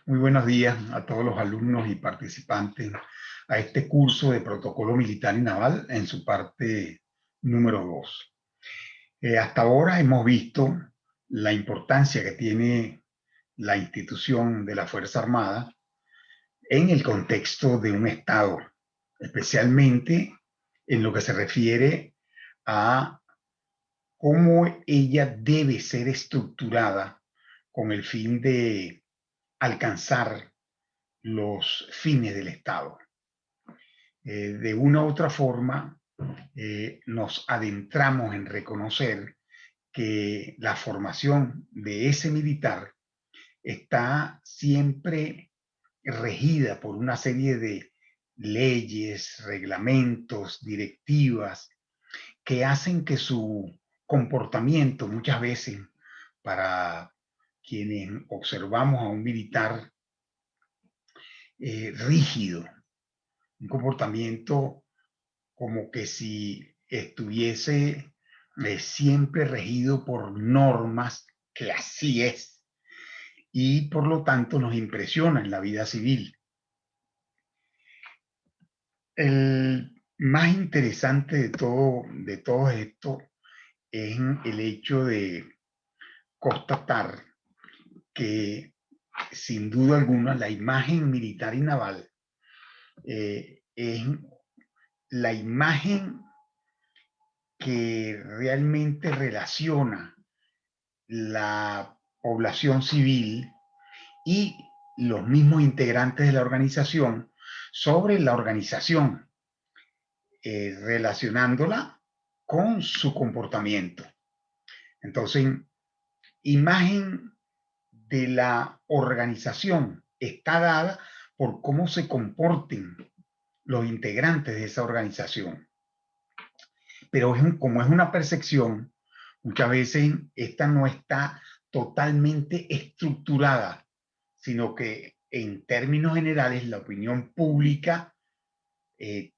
Muy buenos días a todos los alumnos y participantes a este curso de Protocolo Militar y Naval en su parte número 2. Hasta ahora hemos visto la importancia que tiene la institución de la Fuerza Armada en el contexto de un Estado, especialmente en lo que se refiere a cómo ella debe ser estructurada con el fin de alcanzar los fines del Estado. De una u otra forma, nos adentramos en reconocer que la formación de ese militar está siempre regida por una serie de leyes, reglamentos, directivas que hacen que su comportamiento muchas veces para quienes observamos a un militar rígido, un comportamiento como que si estuviese siempre regido por normas, que así es, y por lo tanto nos impresiona en la vida civil. El más interesante de todo esto es el hecho de constatar que sin duda alguna la imagen militar y naval es la imagen que realmente relaciona la población civil y los mismos integrantes de la organización sobre la organización, relacionándola con su comportamiento. Entonces, imagen de la organización está dada por cómo se comporten los integrantes de esa organización. Pero como es una percepción, muchas veces esta no está totalmente estructurada, sino que en términos generales la opinión pública eh,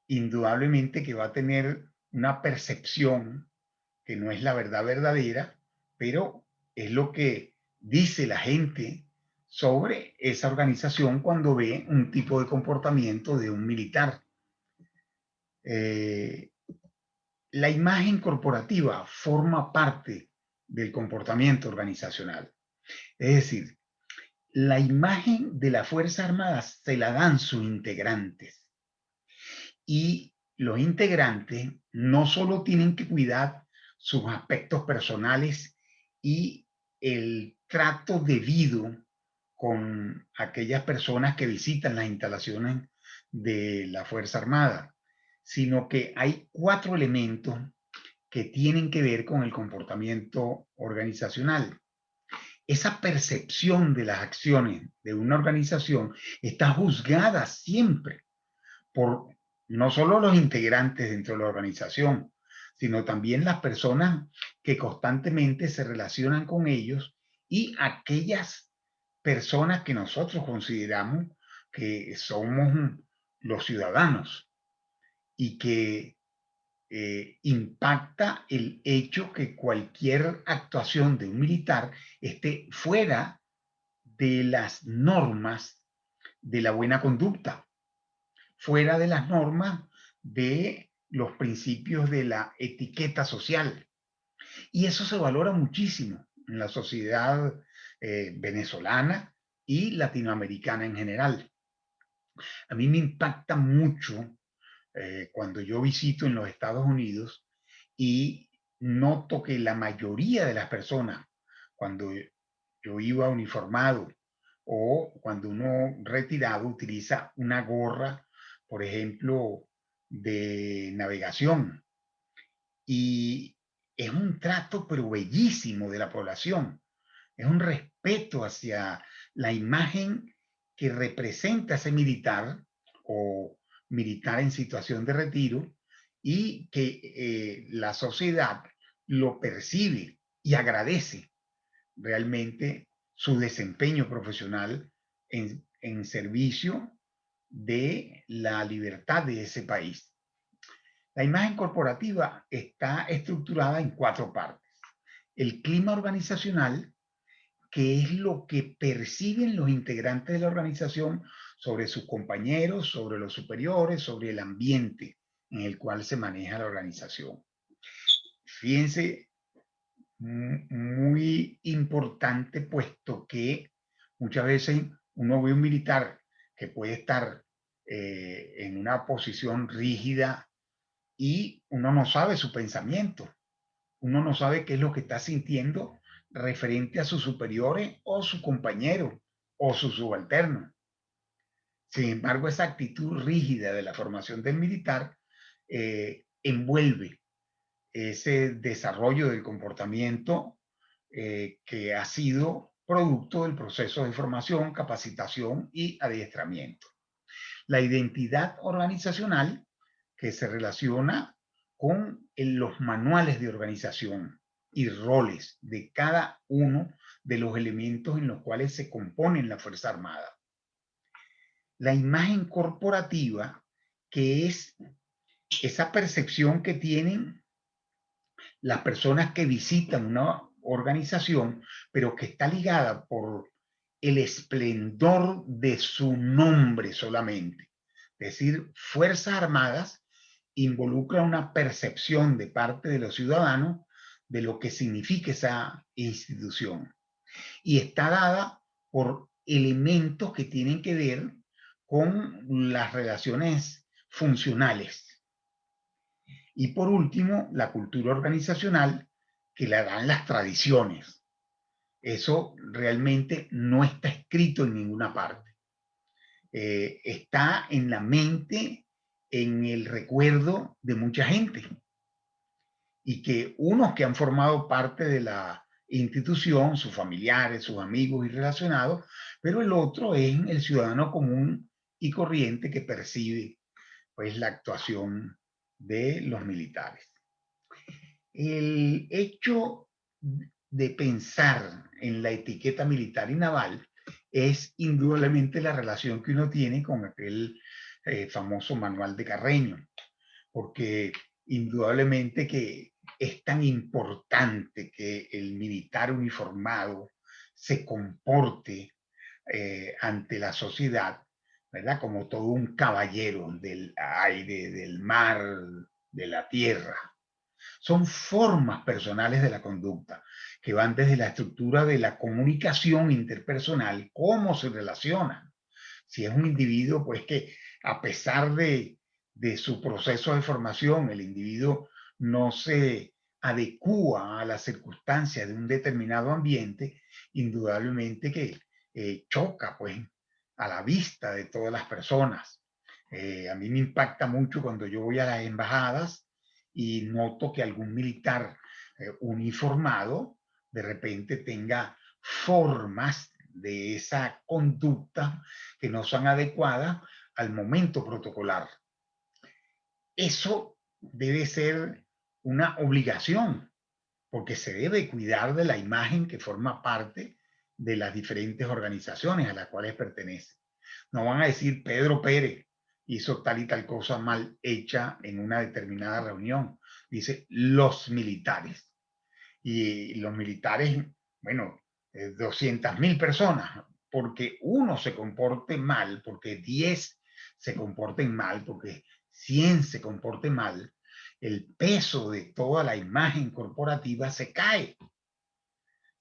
indudablemente que va a tener una percepción que no es la verdad verdadera, pero es lo que dice la gente sobre esa organización cuando ve un tipo de comportamiento de un militar. Eh, La imagen corporativa forma parte del comportamiento organizacional. Es decir, la imagen de la Fuerza Armada se la dan sus integrantes. Y los integrantes no solo tienen que cuidar sus aspectos personales y el trato debido con aquellas personas que visitan las instalaciones de la Fuerza Armada, sino que hay 4 elementos que tienen que ver con el comportamiento organizacional. Esa percepción de las acciones de una organización está juzgada siempre por no solo los integrantes dentro de la organización, sino también las personas que constantemente se relacionan con ellos y aquellas personas que nosotros consideramos que somos los ciudadanos y que impacta el hecho que cualquier actuación de un militar esté fuera de las normas de la buena conducta, fuera de las normas de los principios de la etiqueta social. Y eso se valora muchísimo en la sociedad venezolana y latinoamericana en general. A mí me impacta mucho cuando yo visito en los Estados Unidos y noto que la mayoría de las personas, cuando yo iba uniformado o cuando uno retirado utiliza una gorra, por ejemplo, de navegación. Y es un trato pero bellísimo de la población. Es un respeto hacia la imagen que representa ese militar o militar en situación de retiro y que la sociedad lo percibe y agradece realmente su desempeño profesional en servicio de la libertad de ese país. La imagen corporativa está estructurada en 4 partes. El clima organizacional, qué es lo que perciben los integrantes de la organización sobre sus compañeros, sobre los superiores, sobre el ambiente en el cual se maneja la organización. Fíjense, muy importante, puesto que muchas veces uno ve un militar que puede estar en una posición rígida y uno no sabe su pensamiento, uno no sabe qué es lo que está sintiendo referente a sus superiores o su compañero o su subalterno. Sin embargo, esa actitud rígida de la formación del militar envuelve ese desarrollo del comportamiento que ha sido producto del proceso de formación, capacitación y adiestramiento. La identidad organizacional que se relaciona con los manuales de organización y roles de cada uno de los elementos en los cuales se componen la Fuerza Armada. La imagen corporativa, que es esa percepción que tienen las personas que visitan una organización, pero que está ligada por el esplendor de su nombre solamente. Es decir, Fuerzas Armadas involucra una percepción de parte de los ciudadanos de lo que significa esa institución. Y está dada por elementos que tienen que ver con las relaciones funcionales. Y por último, la cultura organizacional que la dan las tradiciones. Eso realmente no está escrito en ninguna parte. Está en la mente, en el recuerdo de mucha gente. Y que unos que han formado parte de la institución, sus familiares, sus amigos y relacionados, pero el otro es el ciudadano común y corriente que percibe pues la actuación de los militares. El hecho de pensar en la etiqueta militar y naval es indudablemente la relación que uno tiene con aquel famoso manual de Carreño, porque indudablemente que es tan importante que el militar uniformado se comporte ante la sociedad, ¿verdad? Como todo un caballero del aire, del mar, de la tierra. Son formas personales de la conducta que van desde la estructura de la comunicación interpersonal, cómo se relacionan. Si es un individuo, pues que a pesar de su proceso de formación, el individuo no se adecúa a las circunstancias de un determinado ambiente, indudablemente que choca pues a la vista de todas las personas. A mí me impacta mucho cuando yo voy a las embajadas y noto que algún militar uniformado de repente tenga formas de esa conducta que no son adecuadas al momento protocolar. Eso debe ser una obligación, porque se debe cuidar de la imagen que forma parte de las diferentes organizaciones a las cuales pertenece. No van a decir Pedro Pérez hizo tal y tal cosa mal hecha en una determinada reunión. Dice los militares. Y los militares, bueno, 200.000 personas, porque uno se comporte mal, porque 10 se comporten mal, porque 100 se comporten mal, el peso de toda la imagen corporativa se cae. O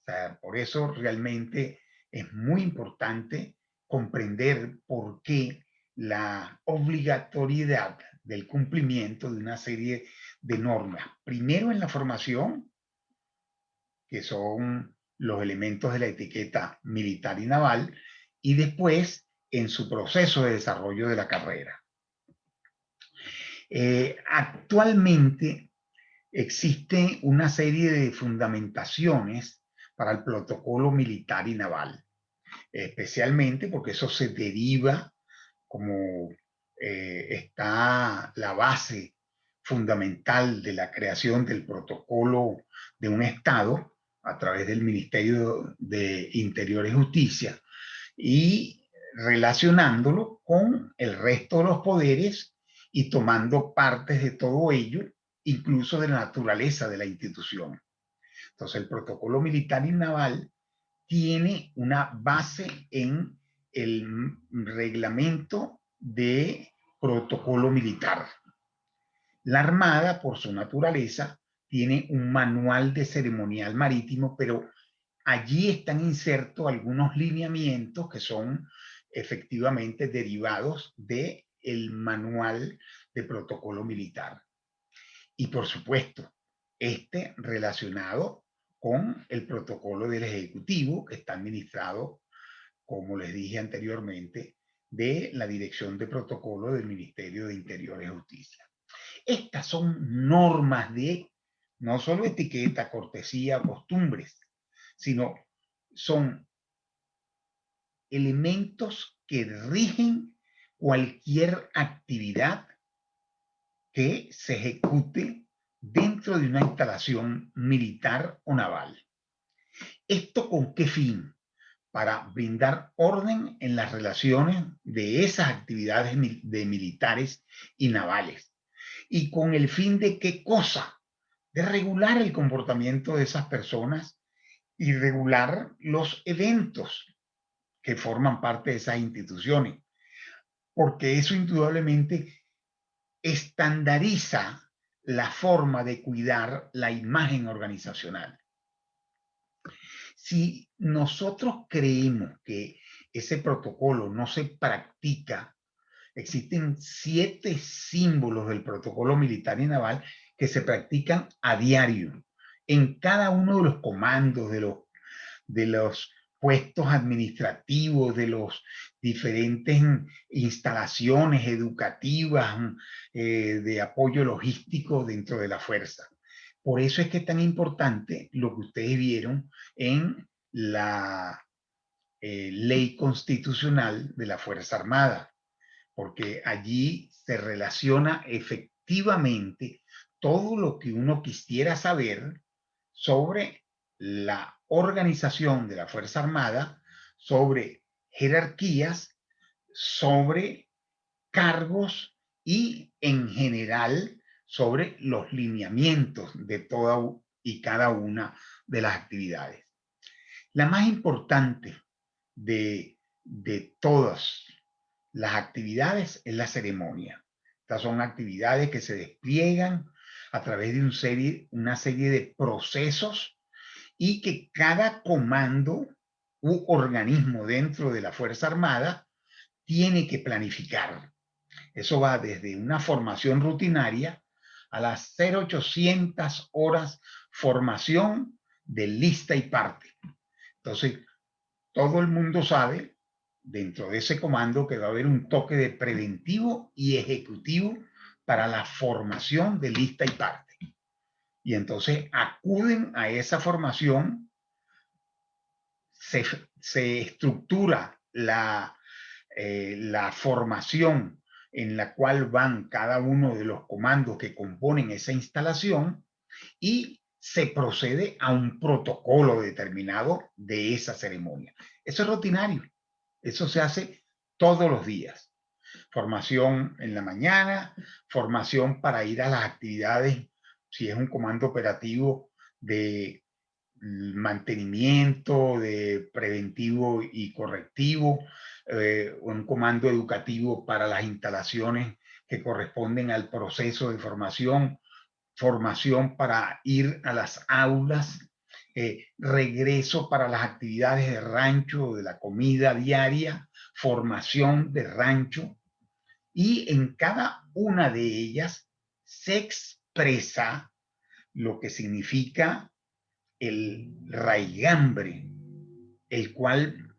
sea, por eso realmente es muy importante comprender por qué la obligatoriedad del cumplimiento de una serie de normas. Primero en la formación, que son los elementos de la etiqueta militar y naval, y después en su proceso de desarrollo de la carrera. Actualmente existe una serie de fundamentaciones para el protocolo militar y naval, especialmente porque eso se deriva como está la base fundamental de la creación del protocolo de un Estado a través del Ministerio de Interior y Justicia y relacionándolo con el resto de los poderes y tomando partes de todo ello, incluso de la naturaleza de la institución. Entonces, el protocolo militar y naval tiene una base en el reglamento de protocolo militar. La Armada, por su naturaleza, tiene un manual de ceremonial marítimo, pero allí están insertos algunos lineamientos que son efectivamente derivados del manual de protocolo militar. Y por supuesto, este relacionado con el protocolo del Ejecutivo, que está administrado, como les dije anteriormente, de la Dirección de Protocolo del Ministerio de Interior y Justicia. Estas son normas de no solo etiqueta, cortesía, costumbres, sino son elementos que rigen cualquier actividad que se ejecute dentro de una instalación militar o naval. ¿Esto con qué fin? Para brindar orden en las relaciones de esas actividades de militares y navales. ¿Y con el fin de qué cosa? De regular el comportamiento de esas personas y regular los eventos que forman parte de esas instituciones, porque eso indudablemente estandariza la forma de cuidar la imagen organizacional. Si nosotros creemos que ese protocolo no se practica, existen 7 símbolos del protocolo militar y naval que se practican a diario en cada uno de los comandos, de los puestos administrativos, de los diferentes instalaciones educativas, de apoyo logístico dentro de la fuerza. Por eso es que es tan importante lo que ustedes vieron en la ley constitucional de la Fuerza Armada, porque allí se relaciona efectivamente todo lo que uno quisiera saber sobre la organización de la Fuerza Armada, sobre jerarquías, sobre cargos y en general sobre los lineamientos de toda y cada una de las actividades. La más importante de todas las actividades es la ceremonia. Estas son actividades que se despliegan a través de una serie de procesos y que cada comando u organismo dentro de la Fuerza Armada tiene que planificar. Eso va desde una formación rutinaria a las 0800 horas formación de lista y parte. Entonces, todo el mundo sabe dentro de ese comando que va a haber un toque de preventivo y ejecutivo para la formación de lista y parte. Y entonces acuden a esa formación, se estructura la formación en la cual van cada uno de los comandos que componen esa instalación y se procede a un protocolo determinado de esa ceremonia. Eso es rutinario, eso se hace todos los días. Formación en la mañana, formación para ir a las actividades, si es un comando operativo de mantenimiento, de preventivo y correctivo, un comando educativo para las instalaciones que corresponden al proceso de formación, formación para ir a las aulas, regreso para las actividades de rancho, de la comida diaria, formación de rancho, y en cada una de ellas se expresa lo que significa el raigambre, el cual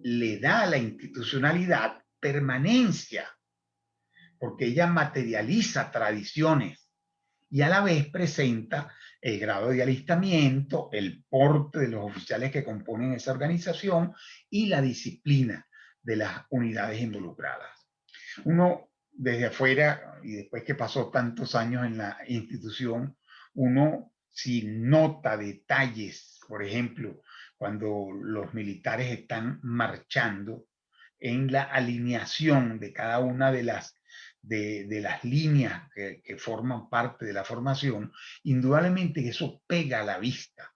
le da a la institucionalidad permanencia, porque ella materializa tradiciones y a la vez presenta el grado de alistamiento, el porte de los oficiales que componen esa organización y la disciplina de las unidades involucradas. Uno desde afuera, y después que pasó tantos años en la institución, uno si nota detalles, por ejemplo, cuando los militares están marchando en la alineación de cada una de las líneas que forman parte de la formación, indudablemente eso pega a la vista,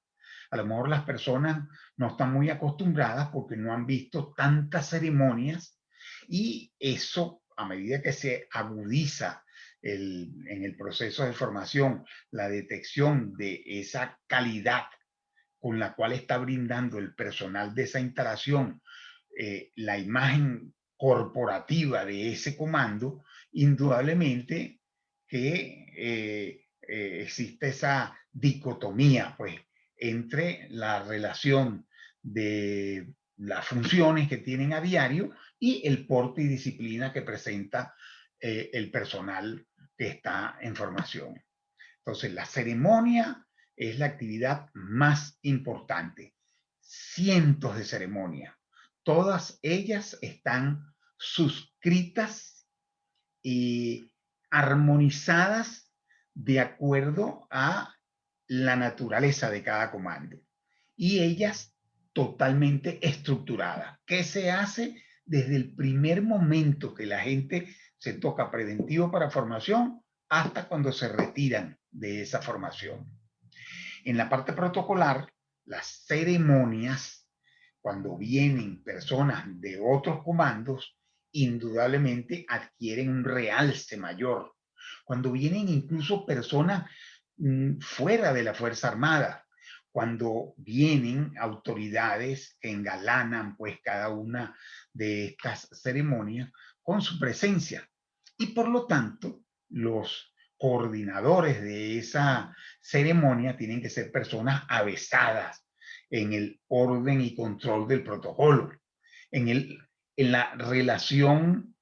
A lo mejor las personas no están muy acostumbradas porque no han visto tantas ceremonias y eso, a medida que se agudiza en el proceso de formación, la detección de esa calidad con la cual está brindando el personal de esa instalación la imagen corporativa de ese comando, indudablemente que existe esa dicotomía, pues, entre la relación de las funciones que tienen a diario y el porte y disciplina que presenta el personal que está en formación. Entonces, la ceremonia es la actividad más importante. Cientos de ceremonias. Todas ellas están suscritas y armonizadas de acuerdo a la naturaleza de cada comando. Y ellas totalmente estructuradas. ¿Qué se hace desde el primer momento que la gente se toca preventivo para formación hasta cuando se retiran de esa formación? En la parte protocolar, las ceremonias, cuando vienen personas de otros comandos, indudablemente adquieren un realce mayor. Cuando vienen incluso personas fuera de la Fuerza Armada, cuando vienen autoridades que engalanan pues cada una de estas ceremonias con su presencia. Y por lo tanto, los coordinadores de esa ceremonia tienen que ser personas avesadas en el orden y control del protocolo, en, el, en la relación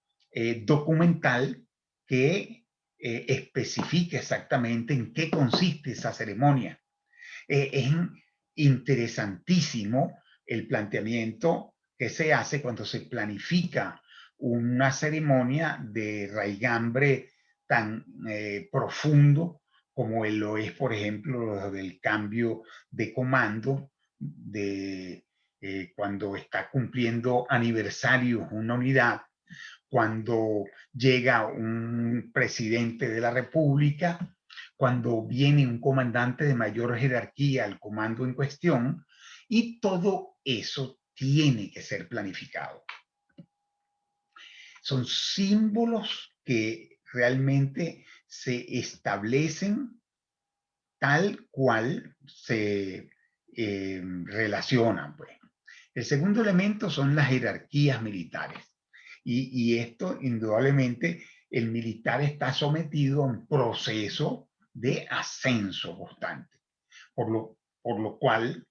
documental que especifica exactamente en qué consiste esa ceremonia. Es interesantísimo el planteamiento que se hace cuando se planifica una ceremonia de raigambre tan profundo como lo es, por ejemplo, lo del cambio de comando, de cuando está cumpliendo aniversario una unidad, cuando llega un presidente de la República, cuando viene un comandante de mayor jerarquía al comando en cuestión, y todo eso tiene que ser planificado. Son símbolos que realmente se establecen tal cual se relacionan, pues. El segundo elemento son las jerarquías militares. Y esto, indudablemente, el militar está sometido a un proceso de ascenso constante, por lo cual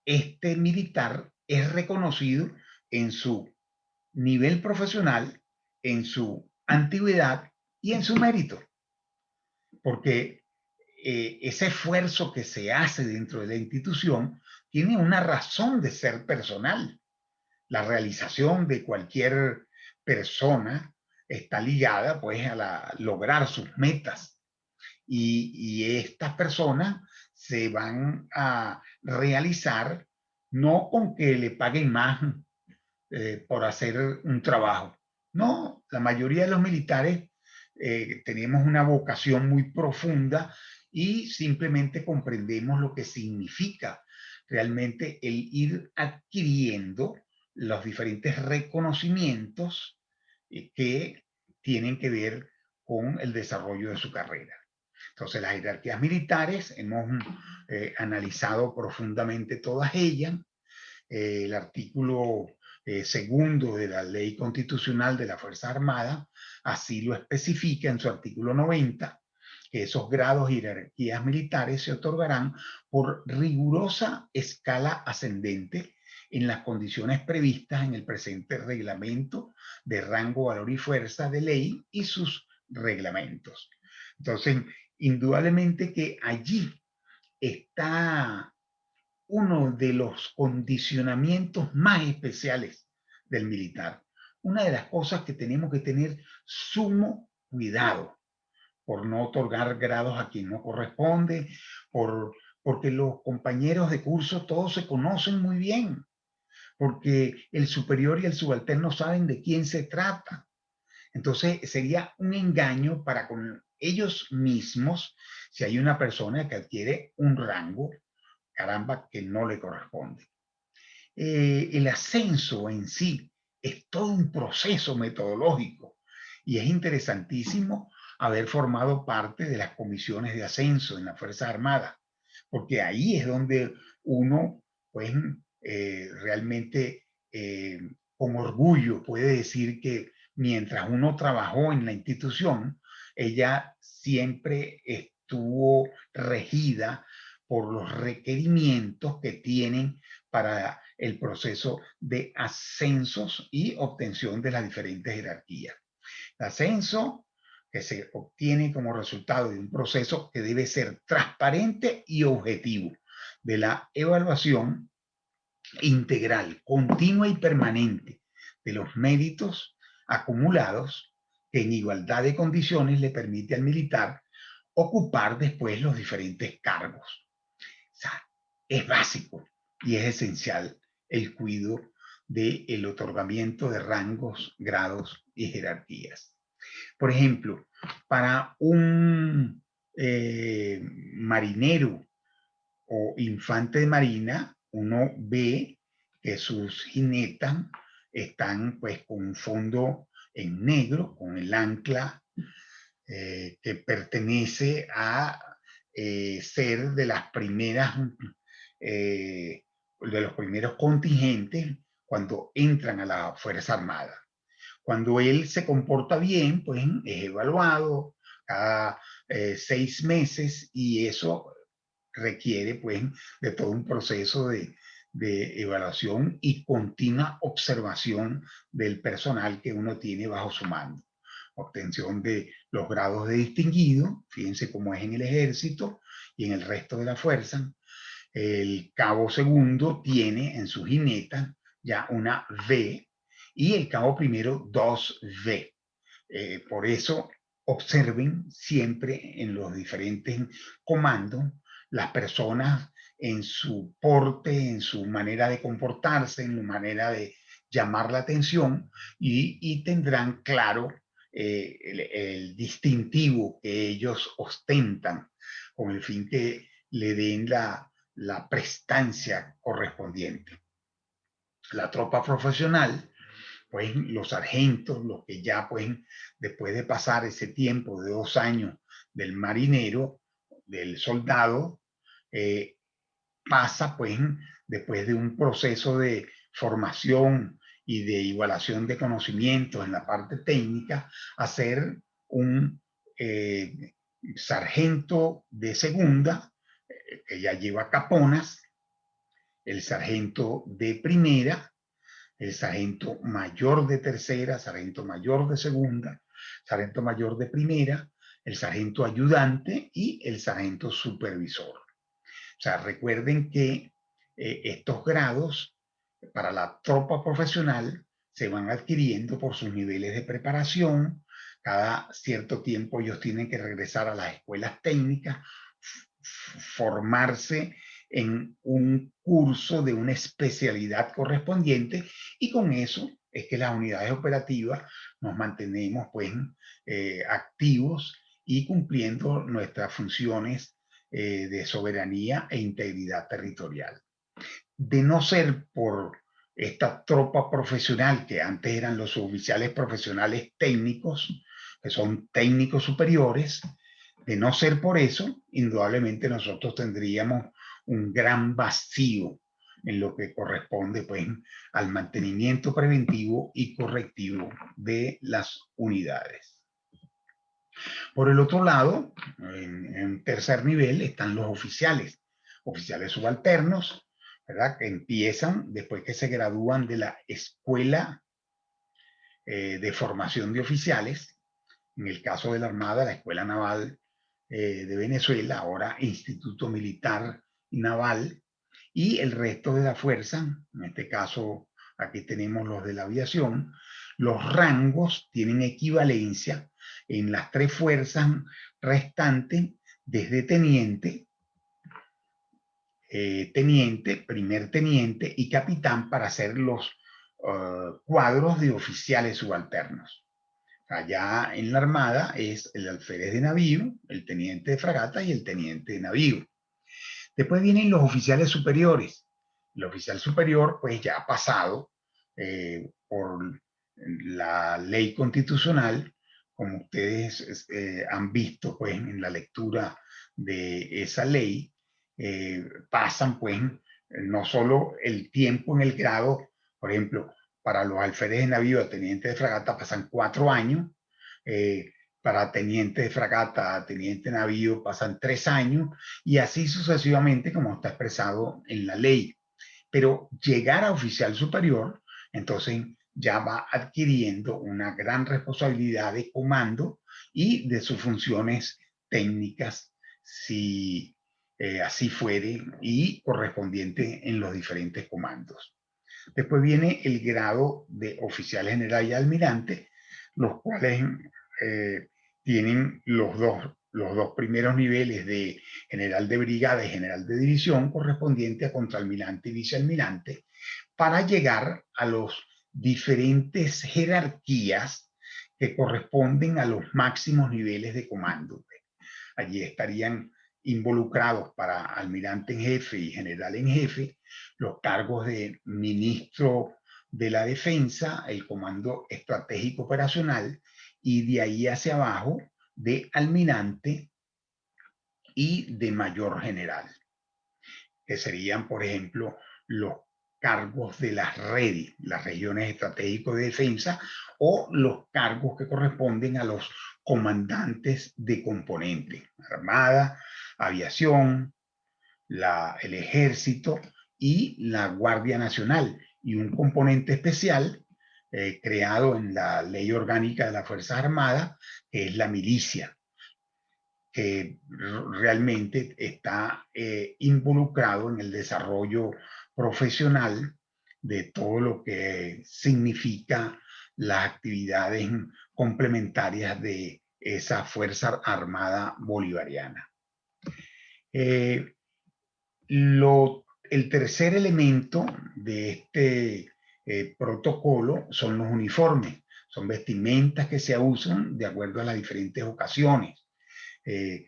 este militar es reconocido en su nivel profesional, en su antigüedad y en su mérito, porque ese esfuerzo que se hace dentro de la institución tiene una razón de ser personal. La realización de cualquier persona está ligada pues lograr sus metas y estas personas se van a realizar no con que le paguen más por hacer un trabajo. No, la mayoría de los militares tenemos una vocación muy profunda y simplemente comprendemos lo que significa realmente el ir adquiriendo los diferentes reconocimientos que tienen que ver con el desarrollo de su carrera. Entonces, las jerarquías militares, hemos analizado profundamente todas ellas. El artículo segundo de la Ley Constitucional de la Fuerza Armada así lo especifica en su artículo 90, que esos grados y jerarquías militares se otorgarán por rigurosa escala ascendente en las condiciones previstas en el presente reglamento de rango, valor y fuerza de ley y sus reglamentos. Entonces, indudablemente que allí está uno de los condicionamientos más especiales del militar. Una de las cosas que tenemos que tener sumo cuidado por no otorgar grados a quien no corresponde, porque los compañeros de curso todos se conocen muy bien, porque el superior y el subalterno saben de quién se trata. Entonces sería un engaño para con ellos mismos si hay una persona que adquiere un rango caramba, que no le corresponde. El ascenso en sí es todo un proceso metodológico y es interesantísimo haber formado parte de las comisiones de ascenso en las Fuerzas Armadas, porque ahí es donde uno, pues, realmente con orgullo puede decir que mientras uno trabajó en la institución, ella siempre estuvo regida por los requerimientos que tienen para el proceso de ascensos y obtención de las diferentes jerarquías. El ascenso que se obtiene como resultado de un proceso que debe ser transparente y objetivo, de la evaluación integral, continua y permanente de los méritos acumulados que en igualdad de condiciones le permite al militar ocupar después los diferentes cargos. O sea, es básico y es esencial el cuidado del otorgamiento de rangos, grados y jerarquías. Por ejemplo, para un marinero o infante de marina, uno ve que sus jinetas están pues con un fondo en negro, con el ancla que pertenece a ser de las primeras, de los primeros contingentes cuando entran a la Fuerza Armada. Cuando él se comporta bien, pues es evaluado cada 6 meses y eso requiere pues de todo un proceso de evaluación y continua observación del personal que uno tiene bajo su mando. Obtención de los grados de distinguido, fíjense cómo es en el ejército y en el resto de la fuerza. El cabo segundo tiene en su jineta ya una V y el cabo primero 2V. Por eso observen siempre en los diferentes comandos las personas en su porte, en su manera de comportarse, en su manera de llamar la atención y tendrán claro el distintivo que ellos ostentan con el fin que le den la prestancia correspondiente. La tropa profesional, pues los sargentos, los que ya pues después de pasar ese tiempo de 2 años del marinero, del soldado, eh, pasa pues después de un proceso de formación y de igualación de conocimientos en la parte técnica a ser un sargento de segunda, que ya lleva caponas, el sargento de primera, el sargento mayor de tercera, sargento mayor de segunda, sargento mayor de primera, el sargento ayudante y el sargento supervisor. O sea, recuerden que estos grados para la tropa profesional se van adquiriendo por sus niveles de preparación. Cada cierto tiempo ellos tienen que regresar a las escuelas técnicas, formarse en un curso de una especialidad correspondiente y con eso es que las unidades operativas nos mantenemos pues activos y cumpliendo nuestras funciones de soberanía e integridad territorial. De no ser por esta tropa profesional que antes eran los oficiales profesionales técnicos, que son técnicos superiores, de no ser por eso, indudablemente nosotros tendríamos un gran vacío en lo que corresponde pues, al mantenimiento preventivo y correctivo de las unidades. Por el otro lado, en tercer nivel están los oficiales, oficiales subalternos, ¿verdad? Que empiezan después que se gradúan de la escuela de formación de oficiales, en el caso de la Armada, la Escuela Naval de Venezuela, ahora Instituto Militar y Naval, y el resto de la fuerza, en este caso aquí tenemos los de la aviación, los rangos tienen equivalencia en las tres fuerzas restantes, desde teniente, teniente, primer teniente y capitán para hacer los cuadros de oficiales subalternos. Allá en la Armada es el alférez de navío, el teniente de fragata y el teniente de navío. Después vienen los oficiales superiores. El oficial superior, pues ya ha pasado por la ley constitucional, como ustedes han visto, pues en la lectura de esa ley, pasan, pues, no solo el tiempo en el grado, por ejemplo, para los alférez de navío, tenientes de fragata, pasan 4 años. eh, para teniente de fragata, teniente de navío, pasan 3 años, y así sucesivamente como está expresado en la ley. Pero llegar a oficial superior, entonces ya va adquiriendo una gran responsabilidad de comando y de sus funciones técnicas, si así fuere, y correspondiente en los diferentes comandos. Después viene el grado de oficial general y almirante, los cuales eh, tienen los dos primeros niveles de general de brigada y general de división, correspondiente a contraalmirante y vicealmirante, para llegar a los diferentes jerarquías que corresponden a los máximos niveles de comando. Allí estarían involucrados para almirante en jefe y general en jefe los cargos de ministro de la Defensa, el Comando Estratégico Operacional, y de ahí hacia abajo de almirante y de mayor general, que serían, por ejemplo, los cargos de las redes, las regiones estratégicas de defensa, o los cargos que corresponden a los comandantes de componente, Armada, Aviación, el Ejército y la Guardia Nacional, y un componente especial creado en la Ley Orgánica de las Fuerzas Armadas, que es la milicia, que realmente está involucrado en el desarrollo profesional de todo lo que significa las actividades complementarias de esa Fuerza Armada Bolivariana. Eh, el tercer elemento de este protocolo son los uniformes, son vestimentas que se usan de acuerdo a las diferentes ocasiones. Eh,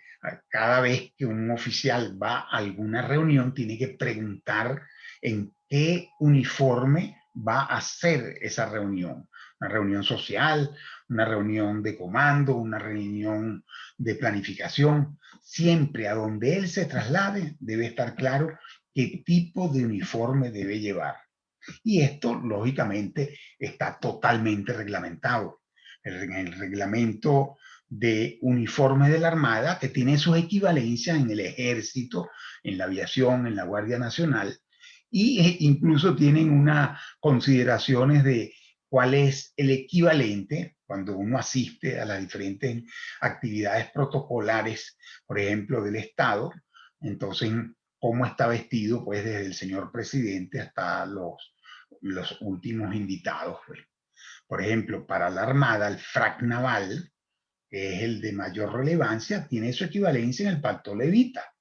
cada vez que un oficial va a alguna reunión, tiene que preguntar en qué uniforme va a hacer esa reunión. Una reunión social, una reunión de comando, una reunión de planificación. Siempre a donde él se traslade debe estar claro qué tipo de uniforme debe llevar. Y esto, lógicamente, está totalmente reglamentado. El reglamento de uniformes de la Armada, que tiene sus equivalencias en el Ejército, en la Aviación, en la Guardia Nacional, y incluso tienen unas consideraciones de cuál es el equivalente cuando uno asiste a las diferentes actividades protocolares, por ejemplo, del Estado. Entonces, cómo está vestido, pues, desde el señor presidente hasta los últimos invitados. Pues. Por ejemplo, para la Armada, el frac naval, que es el de mayor relevancia, tiene su equivalencia en el Pacto Levita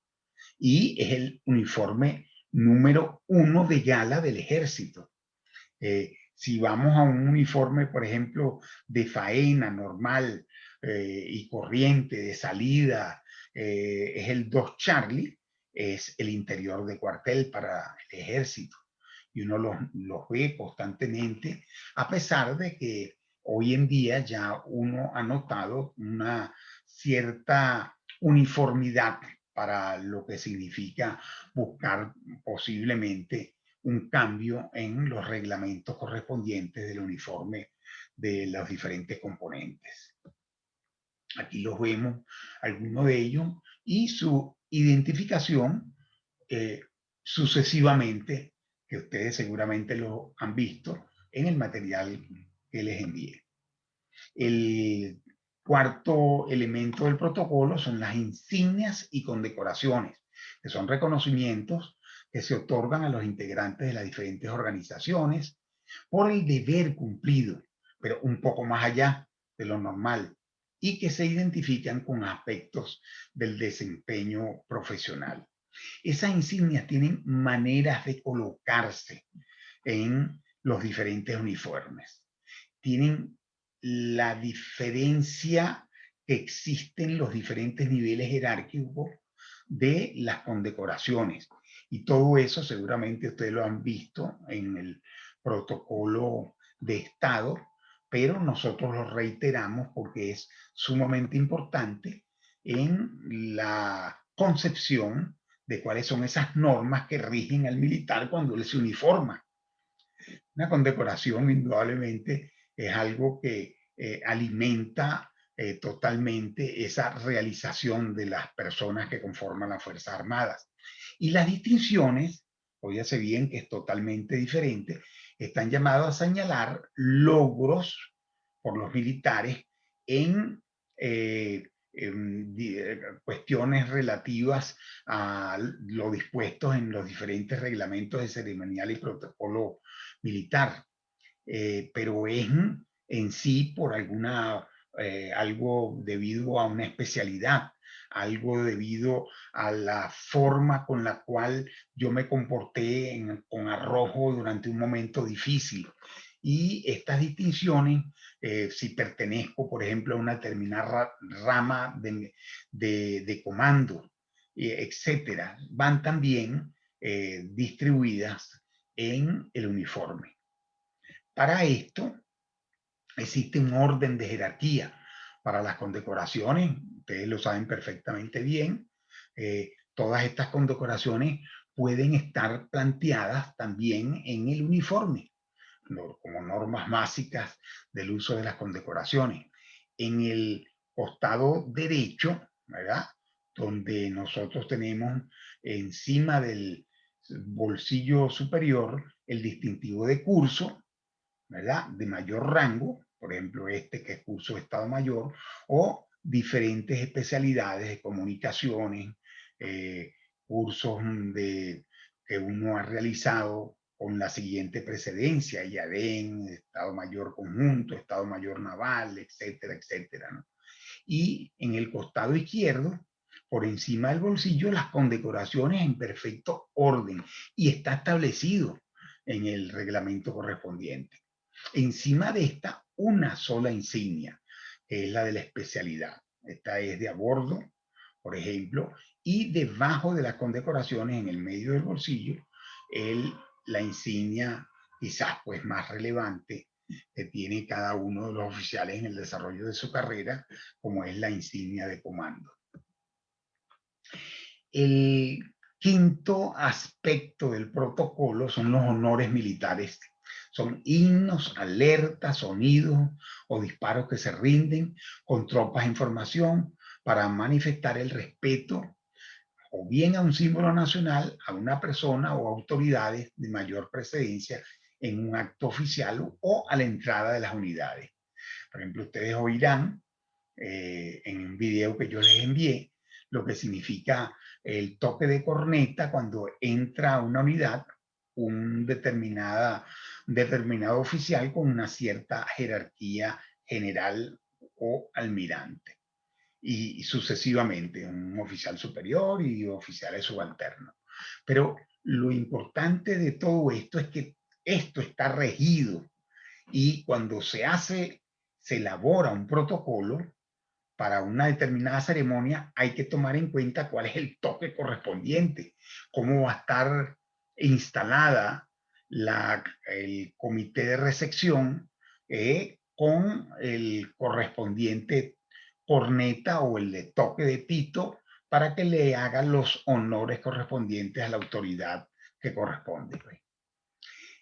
y es el uniforme número 1 de gala del ejército. Si vamos a un uniforme, por ejemplo, de faena normal y corriente, de salida, es el 2 Charlie, es el interior de cuartel para el ejército. Y uno los ve constantemente, a pesar de que hoy en día ya uno ha notado una cierta uniformidad para lo que significa buscar posiblemente un cambio en los reglamentos correspondientes del uniforme de los diferentes componentes. Aquí los vemos, algunos de ellos, y su identificación eh, sucesivamente, que ustedes seguramente lo han visto en el material que les envié. El cuarto elemento del protocolo son las insignias y condecoraciones, que son reconocimientos que se otorgan a los integrantes de las diferentes organizaciones por el deber cumplido, pero un poco más allá de lo normal, y que se identifican con aspectos del desempeño profesional. Esas insignias tienen maneras de colocarse en los diferentes uniformes. Tienen la diferencia que existen los diferentes niveles jerárquicos de las condecoraciones. Y todo eso seguramente ustedes lo han visto en el protocolo de Estado, pero nosotros lo reiteramos porque es sumamente importante en la concepción de cuáles son esas normas que rigen al militar cuando él se uniforma. Una condecoración indudablemente es algo que alimenta totalmente esa realización de las personas que conforman las Fuerzas Armadas. Y las distinciones, oígase bien que es totalmente diferente, están llamadas a señalar logros por los militares en, cuestiones relativas a lo dispuesto en los diferentes reglamentos de ceremonial y protocolo militar, pero es en sí por algo debido a una especialidad, algo debido a la forma con la cual yo me comporté con arrojo durante un momento difícil. Y estas distinciones, si pertenezco, por ejemplo, a una determinada rama de comando, etcétera, van también distribuidas en el uniforme. Para esto existe un orden de jerarquía para las condecoraciones, ustedes lo saben perfectamente bien. Todas estas condecoraciones pueden estar planteadas también en el uniforme, como normas básicas del uso de las condecoraciones. En el costado derecho, ¿verdad? Donde nosotros tenemos encima del bolsillo superior el distintivo de curso, ¿verdad? De mayor rango, por ejemplo, este que es curso de Estado Mayor, o diferentes especialidades de comunicaciones, cursos que uno ha realizado con la siguiente precedencia: IADEN, Estado Mayor Conjunto, Estado Mayor Naval, etcétera, etcétera, ¿no? Y en el costado izquierdo, por encima del bolsillo, las condecoraciones en perfecto orden, y está establecido en el reglamento correspondiente. Encima de esta, una sola insignia, que es la de la especialidad. Esta es de a bordo, por ejemplo, y debajo de las condecoraciones, en el medio del bolsillo, la insignia quizás pues más relevante que tiene cada uno de los oficiales en el desarrollo de su carrera, como es la insignia de comando. El quinto aspecto del protocolo son los honores militares. Son himnos, alertas, sonidos o disparos que se rinden con tropas en formación para manifestar el respeto o bien a un símbolo nacional, a una persona o autoridades de mayor precedencia en un acto oficial o a la entrada de las unidades. Por ejemplo, ustedes oirán en un video que yo les envié lo que significa el toque de corneta cuando entra a una unidad un determinado oficial con una cierta jerarquía general o almirante, y sucesivamente un oficial superior y oficiales subalternos. Pero lo importante de todo esto es que esto está regido, y cuando se elabora un protocolo para una determinada ceremonia, hay que tomar en cuenta cuál es el toque correspondiente, cómo va a estar instalada el comité de recepción con el correspondiente corneta o el de toque de pito para que le hagan los honores correspondientes a la autoridad que corresponde.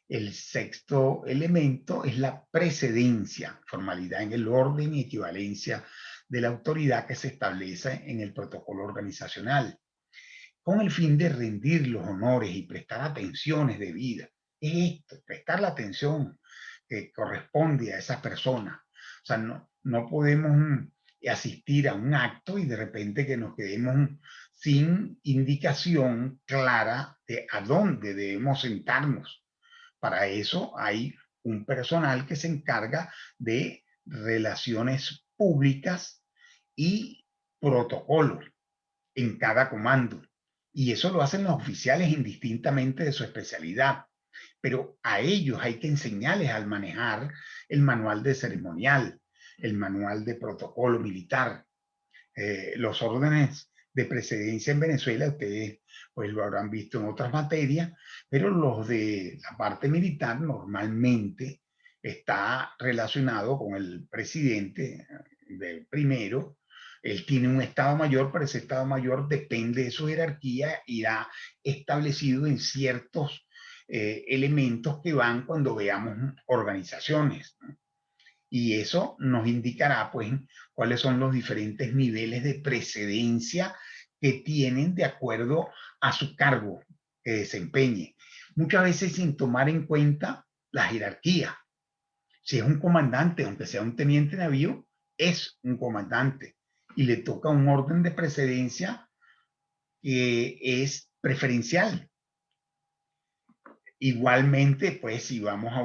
El sexto elemento es la precedencia, formalidad en el orden y equivalencia de la autoridad que se establece en el protocolo organizacional, con el fin de rendir los honores y prestar atenciones debidas. Es esto, prestar la atención que corresponde a esa persona. O sea, no podemos asistir a un acto y de repente que nos quedemos sin indicación clara de a dónde debemos sentarnos. Para eso hay un personal que se encarga de relaciones públicas y protocolo en cada comando. Y eso lo hacen los oficiales indistintamente de su especialidad. Pero a ellos hay que enseñarles a manejar el manual de ceremonial, el manual de protocolo militar, los órdenes de precedencia en Venezuela, ustedes pues lo habrán visto en otras materias, pero los de la parte militar normalmente está relacionado con el presidente del primero. Él tiene un estado mayor, pero ese estado mayor depende de su jerarquía, irá establecido en ciertos elementos que van cuando veamos organizaciones, ¿no? Y eso nos indicará, pues, cuáles son los diferentes niveles de precedencia que tienen de acuerdo a su cargo que desempeñe. Muchas veces sin tomar en cuenta la jerarquía. Si es un comandante, aunque sea un teniente navío, es un comandante y le toca un orden de precedencia que es preferencial. Igualmente, pues si vamos a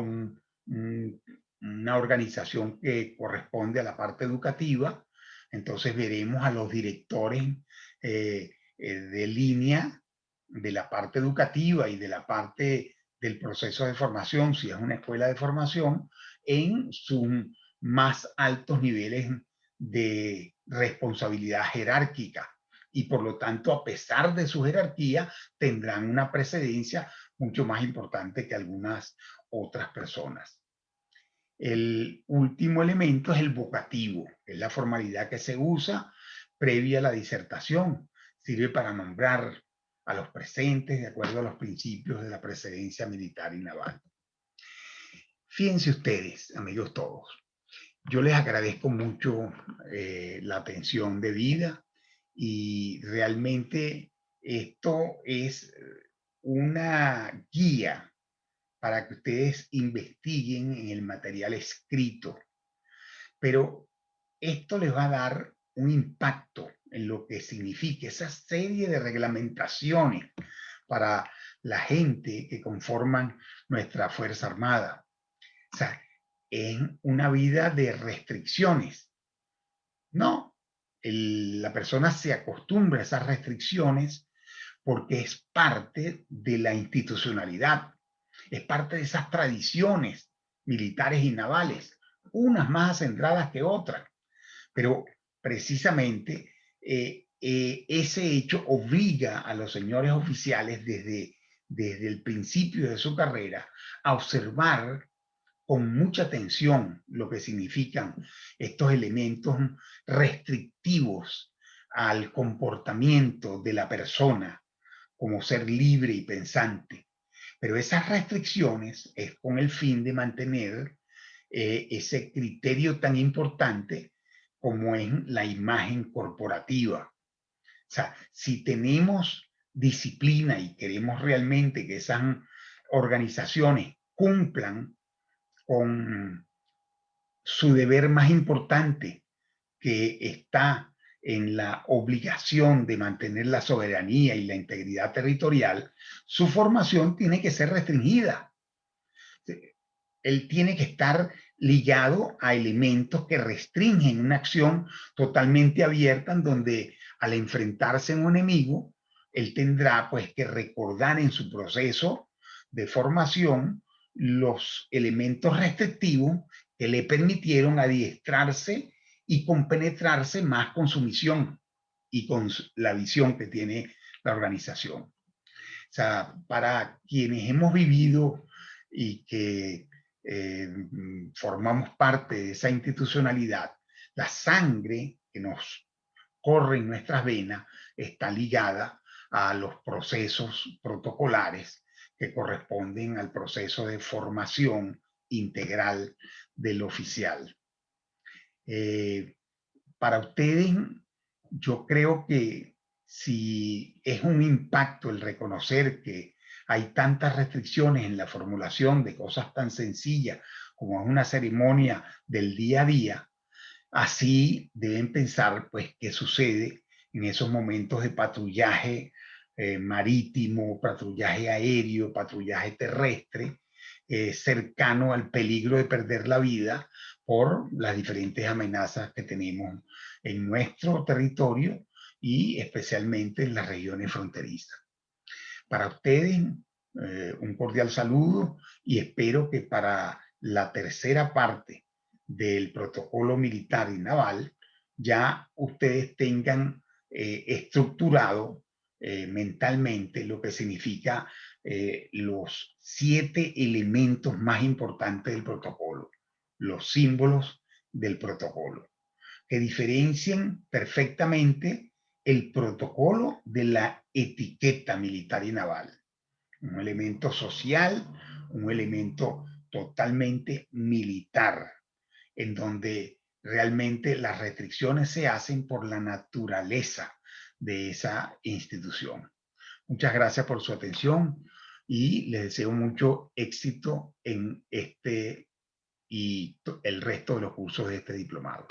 una organización que corresponde a la parte educativa, entonces veremos a los directores de línea de la parte educativa y de la parte del proceso de formación, si es una escuela de formación, en sus más altos niveles de responsabilidad jerárquica. Y por lo tanto, a pesar de su jerarquía, tendrán una precedencia mucho más importante que algunas otras personas. El último elemento es el vocativo, es la formalidad que se usa previa a la disertación. Sirve para nombrar a los presentes de acuerdo a los principios de la precedencia militar y naval. Fíjense ustedes, amigos todos, yo les agradezco mucho la atención debida y realmente esto es una guía para que ustedes investiguen en el material escrito, pero esto les va a dar un impacto en lo que significa esa serie de reglamentaciones para la gente que conforman nuestra Fuerza Armada. O sea, es una vida de restricciones. No, la persona se acostumbra a esas restricciones porque es parte de la institucionalidad, es parte de esas tradiciones militares y navales, unas más centradas que otras, pero precisamente ese hecho obliga a los señores oficiales desde el principio de su carrera a observar con mucha atención lo que significan estos elementos restrictivos al comportamiento de la persona como ser libre y pensante. Pero esas restricciones es con el fin de mantener ese criterio tan importante como es la imagen corporativa. O sea, si tenemos disciplina y queremos realmente que esas organizaciones cumplan con su deber más importante, que está en la obligación de mantener la soberanía y la integridad territorial, su formación tiene que ser restringida. Él tiene que estar ligado a elementos que restringen una acción totalmente abierta en donde al enfrentarse a un enemigo, él tendrá pues que recordar en su proceso de formación los elementos restrictivos que le permitieron adiestrarse y compenetrarse más con su misión y con la visión que tiene la organización. O sea, para quienes hemos vivido y que formamos parte de esa institucionalidad, la sangre que nos corre en nuestras venas está ligada a los procesos protocolares que corresponden al proceso de formación integral del oficial. Para ustedes, yo creo que si es un impacto el reconocer que hay tantas restricciones en la formulación de cosas tan sencillas como es una ceremonia del día a día, así deben pensar pues qué sucede en esos momentos de patrullaje marítimo, patrullaje aéreo, patrullaje terrestre, cercano al peligro de perder la vida por las diferentes amenazas que tenemos en nuestro territorio y especialmente en las regiones fronterizas. Para ustedes, un cordial saludo y espero que para la tercera parte del protocolo militar y naval ya ustedes tengan estructurado mentalmente, lo que significa los 7 elementos más importantes del protocolo, los símbolos del protocolo, que diferencian perfectamente el protocolo de la etiqueta militar y naval. Un elemento social, un elemento totalmente militar, en donde realmente las restricciones se hacen por la naturaleza de esa institución. Muchas gracias por su atención y les deseo mucho éxito en este y el resto de los cursos de este diplomado.